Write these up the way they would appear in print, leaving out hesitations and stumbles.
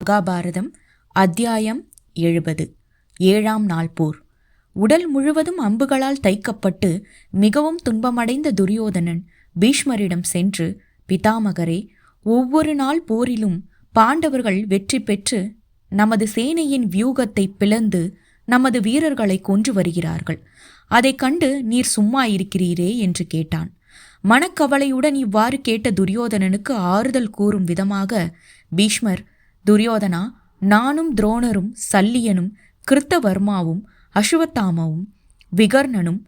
மகாபாரதம் அத்தியாயம் 70. 7ஆம் நாள் போர். உடல் முழுவதும் அம்புகளால் தைக்கப்பட்டு மிகவும் துன்பமடைந்த துரியோதனன் பீஷ்மரிடம் சென்று, பிதாமகரே, ஒவ்வொரு நாள் போரிலும் பாண்டவர்கள் வெற்றி பெற்று நமது சேனையின் வியூகத்தை பிளந்து நமது வீரர்களை கொன்று வருகிறார்கள். அதை கண்டு நீர் சும்மா இருக்கிறீரே என்று கேட்டான். மனக்கவலையுடன் இவ்வாறு கேட்ட துரியோதனனுக்கு ஆறுதல் கூறும் விதமாக பீஷ்மர், துரியோதனா, நானும் துரோணரும் சல்லியனும் கிருத்தவர்மாவும் அசுவத்தாமவும் விகர்ணனும்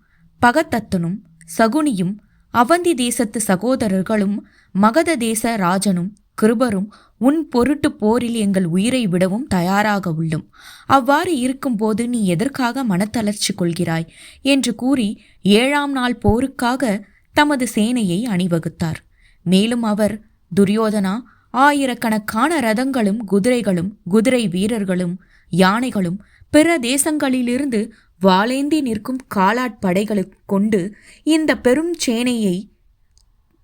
பகதத்தனும் சகுனியும் அவந்தி தேசத்து சகோதரர்களும் மகத தேச ராஜனும் கிருபரும் உன் பொருட்டு போரில் எங்கள் உயிரை விடவும் தயாராக உள்ளோம். அவ்வாறு இருக்கும்போது நீ எதற்காக மனத்தளர்ச்சி கொள்கிறாய் என்று கூறி 7ஆம் நாள் போருக்காக தமது சேனையை அணிவகுத்தார். மேலும் அவர், துரியோதனா, ஆயிரக்கணக்கான ரதங்களும் குதிரைகளும் குதிரை வீரர்களும் யானைகளும் பிற தேசங்களிலிருந்து வாளேந்தி நிற்கும் காலாட்படைகளை கொண்டு இந்த பெரும் சேனையை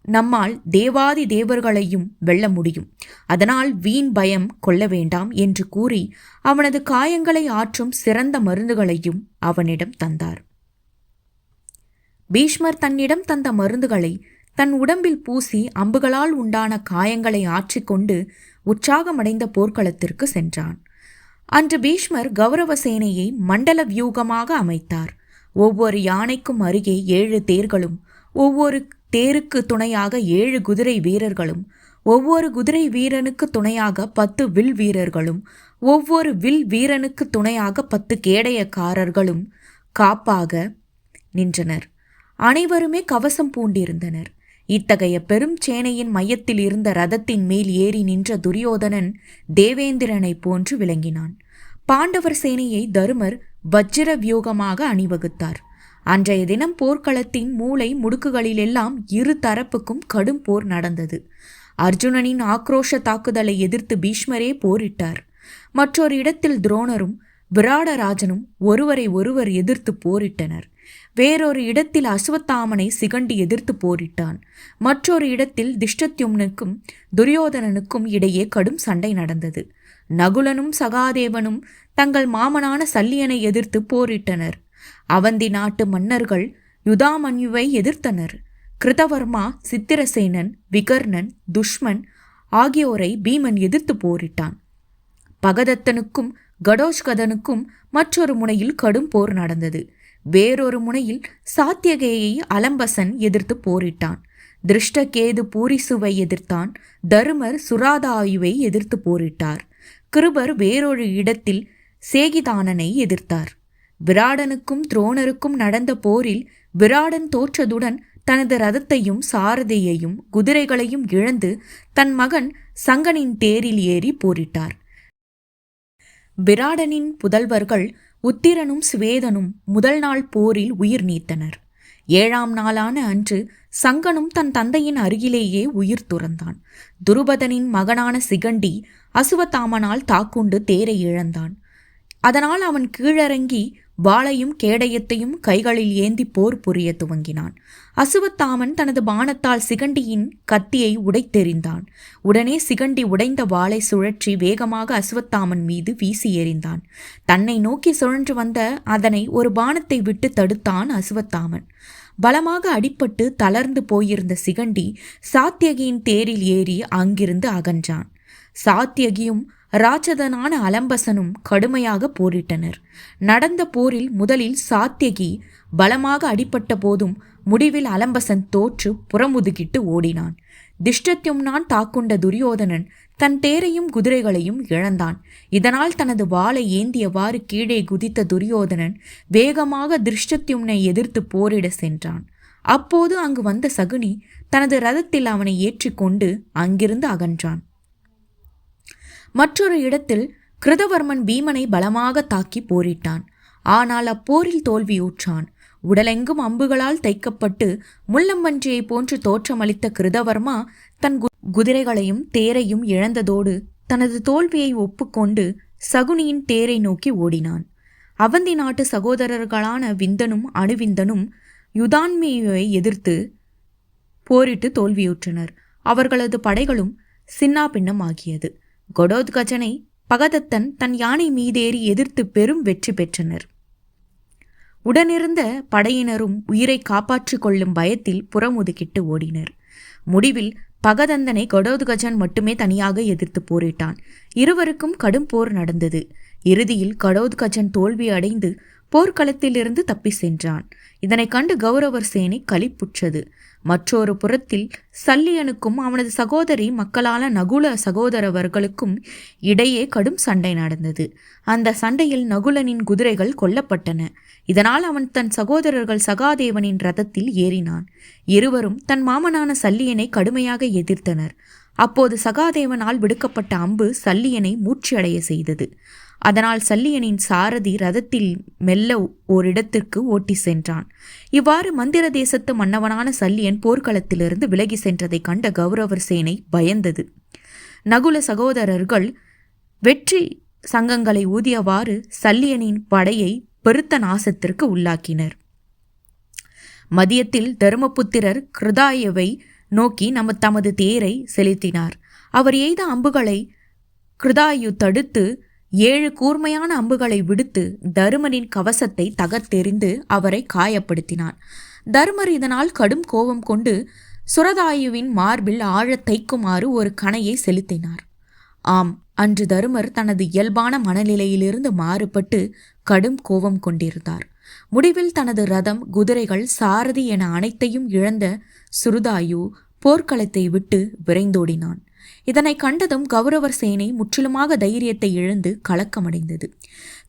நம்மால் தேவாதி தேவர்களையும் வெல்ல முடியும். அதனால் வீண் பயம் கொள்ள வேண்டாம் என்று கூறி அவனது காயங்களை ஆற்றும் சிறந்த மருந்துகளையும் அவனிடம் தந்தார். பீஷ்மர் தன்னிடம் தந்த மருந்துகளை தன் உடம்பில் பூசி அம்புகளால் உண்டான காயங்களை ஆற்றிக்கொண்டு உற்சாகமடைந்த போர்க்களத்திற்கு சென்றான். அன்று பீஷ்மர் கௌரவ சேனையை மண்டல வியூகமாக அமைத்தார். ஒவ்வொரு யானைக்கும் அருகே 7 தேர்களும், ஒவ்வொரு தேருக்கு துணையாக 7 குதிரை வீரர்களும், ஒவ்வொரு குதிரை வீரனுக்கு துணையாக 10 வில் வீரர்களும், ஒவ்வொரு வில் வீரனுக்கு துணையாக 10 கேடயக்காரர்களும் காப்பாக நின்றனர். அனைவருமே கவசம் பூண்டிருந்தனர். இத்தகைய பெரும் சேனையின் மையத்தில் இருந்த ரதத்தின் மேல் ஏறி நின்ற துரியோதனன் தேவேந்திரனை போன்று விளங்கினான். பாண்டவர் சேனையை தருமர் வஜ்ர வியூகமாக அணிவகுத்தார். அன்றைய தினம் போர்க்களத்தின் மூளை முடுக்குகளிலெல்லாம் இரு தரப்புக்கும் கடும் போர் நடந்தது. அர்ஜுனனின் ஆக்ரோஷ தாக்குதலை எதிர்த்து பீஷ்மரே போரிட்டார். மற்றொரு இடத்தில் துரோணரும் விராடராஜனும் ஒருவரை ஒருவர் எதிர்த்து போரிட்டனர். வேறொரு இடத்தில் அசுவத்தாமனை சிகண்டி எதிர்த்து போரிட்டான். மற்றொரு இடத்தில் திஷ்டத்யும்னுக்கும் துரியோதனனுக்கும் இடையே கடும் சண்டை நடந்தது. நகுலனும் சகாதேவனும் தங்கள் மாமனான சல்லியனை எதிர்த்து போரிட்டனர். அவந்தி நாட்டு மன்னர்கள் யுதாமன்யுவை எதிர்த்தனர். கிருதவர்மா, சித்திரசேனன், விகர்ணன், துஷ்மன் ஆகியோரை பீமன் எதிர்த்து போரிட்டான். பகதத்தனுக்கும் கடோஷ்கதனுக்கும் மற்றொரு முனையில் கடும் போர் நடந்தது. வேறொரு முனையில் சாத்தியகேயை அலம்பசன் எதிர்த்து போரிட்டான். திருஷ்டகேது பூரிசுவை எதிர்த்தான். தருமர் சுராதாயுவை எதிர்த்து போரிட்டார். கிருபர் வேறொரு இடத்தில் சேகிதானனை எதிர்த்தார். விராடனுக்கும் துரோணருக்கும் நடந்த போரில் விராடன் தோற்றதுடன் தனது ரதத்தையும் சாரதியையும் குதிரைகளையும் இழந்து தன் மகன் சங்கனின் தேரில் ஏறி போரிட்டார். விராடனின் புதல்வர்கள் உத்திரனும் சுவேதனும் முதல் நாள் போரில் உயிர் நீத்தனர். 7ஆம் நாளான அன்று சங்கனும் தன் தந்தையின் அருகிலேயே உயிர் துறந்தான். துருபதனின் மகனான சிகண்டி அசுவத்தாமனால் தாக்குண்டு தேரை இழந்தான். அதனால் அவன் கீழறங்கி வாளையும் கேடயத்தையும் கைகளில் ஏந்தி போர் புரிய துவங்கினான். அசுவத்தாமன் தனது பாணத்தால் சிகண்டியின் கத்தியை உடைத்தெறிந்தான். உடனே சிகண்டி உடைந்த வாளை சுழற்றி வேகமாக அசுவத்தாமன் மீது வீசி எறிந்தான். தன்னை நோக்கி சுழன்று வந்த அதனை ஒரு பாணத்தை விட்டு தடுத்தான் அசுவத்தாமன். பலமாக அடிபட்டு தளர்ந்து போயிருந்த சிகண்டி சாத்தியகியின் தேரில் ஏறி அங்கிருந்து அகன்றான். சாத்தியகியும் ராட்சதனான அலம்பசனும் கடுமையாக போரிட்டனர். நடந்த போரில் முதலில் சாத்தியகி பலமாக அடிபட்ட போதும் முடிவில் அலம்பசன் தோற்று புறமுதுகிட்டு ஓடினான். திஷ்டத்யும்னான் தாக்குண்ட துரியோதனன் தன் தேரையும் குதிரைகளையும் இழந்தான். இதனால் தனது வாளை ஏந்தியவாறு கீழே குதித்த துரியோதனன் வேகமாக திருஷ்டத்யும்னை எதிர்த்து போரிட சென்றான். அப்போது அங்கு வந்த சகுனி தனது ரதத்தில் அவனை ஏற்றிக்கொண்டு அங்கிருந்து அகன்றான். மற்றொரு இடத்தில் கிருதவர்மன் பீமனை பலமாக தாக்கி போரிட்டான். ஆனால் அப்போரில் தோல்வியுற்றான். உடலெங்கும் அம்புகளால் தைக்கப்பட்டு முள்ளம்பன்றியை போன்று தோற்றமளித்த கிருதவர்மா தன் குதிரைகளையும் தேரையும் இழந்ததோடு தனது தோல்வியை ஒப்புக்கொண்டு சகுனியின் தேரை நோக்கி ஓடினான். அவந்தி நாட்டு சகோதரர்களான விந்தனும் அணுவிந்தனும் யுதான்மியை எதிர்த்து போரிட்டு தோல்வியுற்றனர். அவர்களது படைகளும் சின்னாபின்னமாகியது. கடோத்கஜனை பகதத்தன் தன் யானை மீதேறி எதிர்த்து பெரும் வெற்றி பெற்றனர். உடனிருந்த படையினரும் உயிரை காப்பாற்றிக் கொள்ளும் பயத்தில் புறமுதுகிட்டு ஓடினர். முடிவில் பகதந்தனை கடோத்கஜன் மட்டுமே தனியாக எதிர்த்து போரிட்டான். இருவருக்கும் கடும் போர் நடந்தது. இறுதியில் கடோத்கஜன் தோல்வி அடைந்து போர்க்களத்திலிருந்து தப்பி சென்றான். இதனை கண்டு கௌரவர் சேனை களிப்புற்றது. மற்றொரு புறத்தில் சல்லியனுக்கும் அவனது சகோதரி மக்களான நகுல சகோதரவர்களுக்கும் இடையே கடும் சண்டை நடந்தது. அந்த சண்டையில் நகுலனின் குதிரைகள் கொல்லப்பட்டன. இதனால் அவன் தன் சகோதரர்கள் சகாதேவனின் ரதத்தில் ஏறினான். இருவரும் தன் மாமனான சல்லியனை கடுமையாக எதிர்த்தனர். அப்போது சகாதேவனால் விடுக்கப்பட்ட அம்பு சல்லியனை மூச்சியடைய செய்தது. அதனால் சல்லியனின் சாரதி ரதத்தில் மெல்ல ஓரிடத்திற்கு ஓட்டி சென்றான். இவ்வாறு மந்திர தேசத்து மன்னவனான சல்லியன் போர்க்களத்திலிருந்து விலகி சென்றதை கண்ட கௌரவர் சேனை பயந்தது. நகுல சகோதரர்கள் வெற்றி சங்கங்களை ஊதியவாறு சல்லியனின் படையை பெருத்த நாசத்திற்கு உள்ளாக்கினர். மதியத்தில் தர்மபுத்திரர் கிருதாயவை நோக்கி தமது தேரை செலுத்தினார். அவர் எய்த அம்புகளை கிருதாயு தடுத்து 7 கூர்மையான அம்புகளை விடுத்து தருமனின் கவசத்தை தகர்த்தெறிந்து அவரை காயப்படுத்தினான். தருமர் இதனால் கடும் கோபம் கொண்டு சுரதாயுவின் மார்பில் ஆழத் தைக்குமாறு ஒரு கணையை செலுத்தினார். ஆம், அன்று தருமர் தனது இயல்பான மனநிலையிலிருந்து மாறுபட்டு கடும் கோபம் கொண்டிருந்தார். முடிவில் தனது ரதம், குதிரைகள், சாரதி என அனைத்தையும் இழந்த சுருதாயு போர்க்களத்தை விட்டு விரைந்தோடினான். இதனை கண்டதும் கௌரவர் சேனை முற்றிலுமாக தைரியத்தை இழந்து கலக்கமடைந்தது.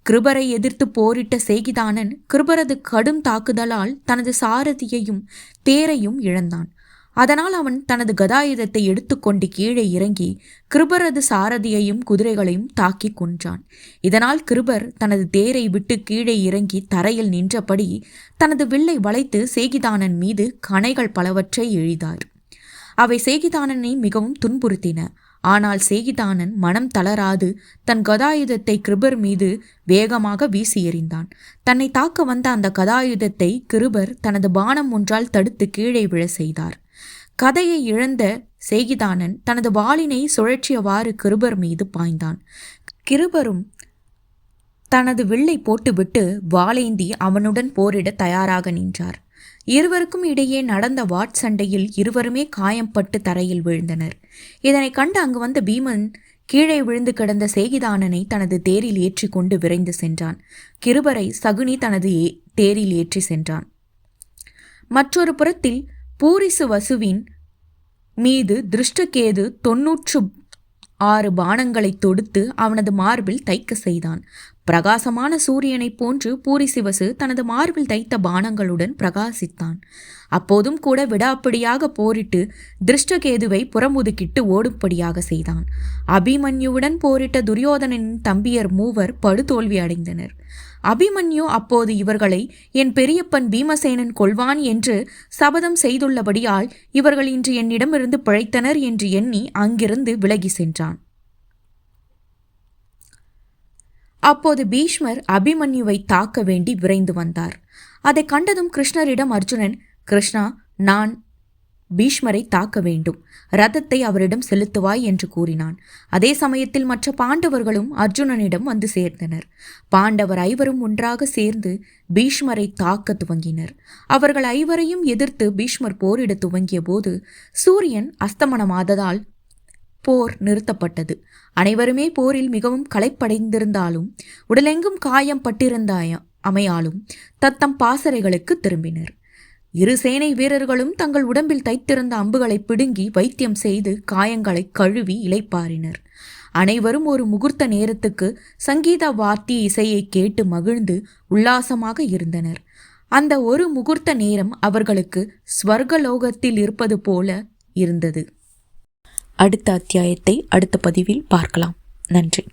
கிருபரை எதிர்த்து போரிட்ட சேகிதானன் கிருபரது கடும் தாக்குதலால் தனது சாரதியையும் தேரையும் இழந்தான். அதனால் அவன் தனது கதாயுதத்தை எடுத்துக்கொண்டு கீழே இறங்கி கிருபரது சாரதியையும் குதிரைகளையும் தாக்கி கொன்றான். இதனால் கிருபர் தனது தேரை விட்டு கீழே இறங்கி தரையில் நின்றபடி தனது வில்லை வளைத்து சேகிதானன் மீது கணைகள் பலவற்றை எய்தார். அவை சேகிதானனை மிகவும் துன்புறுத்தின. ஆனால் சேகிதானன் மனம் தளராது தன் கதாயுதத்தை கிருபர் மீது வேகமாக வீசி எறிந்தான். தன்னை தாக்க வந்த அந்த கதாயுதத்தை கிருபர் தனது பானம் ஒன்றால் தடுத்து கீழே விழ செய்தார். கதையை இழந்த சேகிதானன் தனது வாளினை சுழற்றியவாறு கிருபர் மீது பாய்ந்தான். கிருபரும் தனது வில்லை போட்டுவிட்டு வாளேந்தி அவனுடன் போரிட தயாராக நின்றார். இருவருக்கும் இடையே நடந்த வாட்சண்டையில் இருவருமே காயம்பட்டு தரையில் விழுந்தனர். இதனை கண்டு அங்கு வந்த பீமன் கீழே விழுந்து கிடந்த சேகிதானனை தனது தேரில் ஏற்றி கொண்டு விரைந்து சென்றான். கிருபரை சகுனி தனது தேரில் ஏற்றி சென்றான். மற்றொரு புறத்தில் பூரிசு வசுவின் மீது திருஷ்டகேது 96 பானங்களை தொடுத்து அவனது மார்பில் தைக்க செய்தான். பிரகாசமான சூரியனைப் போன்று பூரிசிவசு தனது மார்பில் தைத்த பானங்களுடன் பிரகாசித்தான். அப்போதும் கூட விடாப்பிடியாக போரிட்டு திருஷ்டகேதுவை புறமுதுகிட்டு ஓடும்படியாக செய்தான். அபிமன்யுவுடன் போரிட்ட துரியோதனின் தம்பியர் 3 படுதோல்வி அடைந்தனர். அபிமன்யு அப்போது இவர்களை என் பெரியப்பன் பீமசேனன் கொல்வான் என்று சபதம் செய்துள்ளபடியால் இவர்கள் இன்று என்னிடமிருந்து பிழைத்தனர் என்று எண்ணி அங்கிருந்து விலகி சென்றான். அப்போது பீஷ்மர் அபிமன்யுவை தாக்க வேண்டி விரைந்து வந்தார். அதை கண்டதும் கிருஷ்ணரிடம் அர்ஜுனன், கிருஷ்ணா, நான் பீஷ்மரை தாக்க வேண்டும், ரதத்தை அவரிடம் செலுத்துவாய் என்று கூறினான். அதே சமயத்தில் மற்ற பாண்டவர்களும் அர்ஜுனனிடம் வந்து சேர்ந்தனர். பாண்டவர் 5 ஒன்றாக சேர்ந்து பீஷ்மரை தாக்க துவங்கினர். அவர்கள் 5 எதிர்த்து பீஷ்மர் போரிட துவங்கிய போது சூரியன் அஸ்தமனமாததால் போர் நிறுத்தப்பட்டது. அனைவருமே போரில் மிகவும் களைப்படைந்திருந்தாலும் உடலெங்கும் காயம் பட்டிருந்த அமையாலும் தத்தம் பாசறைகளுக்கு திரும்பினர். 2 சேனை வீரர்களும் தங்கள் உடம்பில் தைத்திருந்த அம்புகளை பிடுங்கி வைத்தியம் செய்து காயங்களை கழுவி இளைப்பாறினர். அனைவரும் ஒரு முகூர்த்த நேரத்துக்கு சங்கீத வாத்திய இசையை கேட்டு மகிழ்ந்து உல்லாசமாக இருந்தனர். அந்த ஒரு முகூர்த்த நேரம் அவர்களுக்கு ஸ்வர்கலோகத்தில் இருப்பது போல இருந்தது. அடுத்த அத்தியாயத்தை அடுத்த பதிவில் பார்க்கலாம். நன்றி.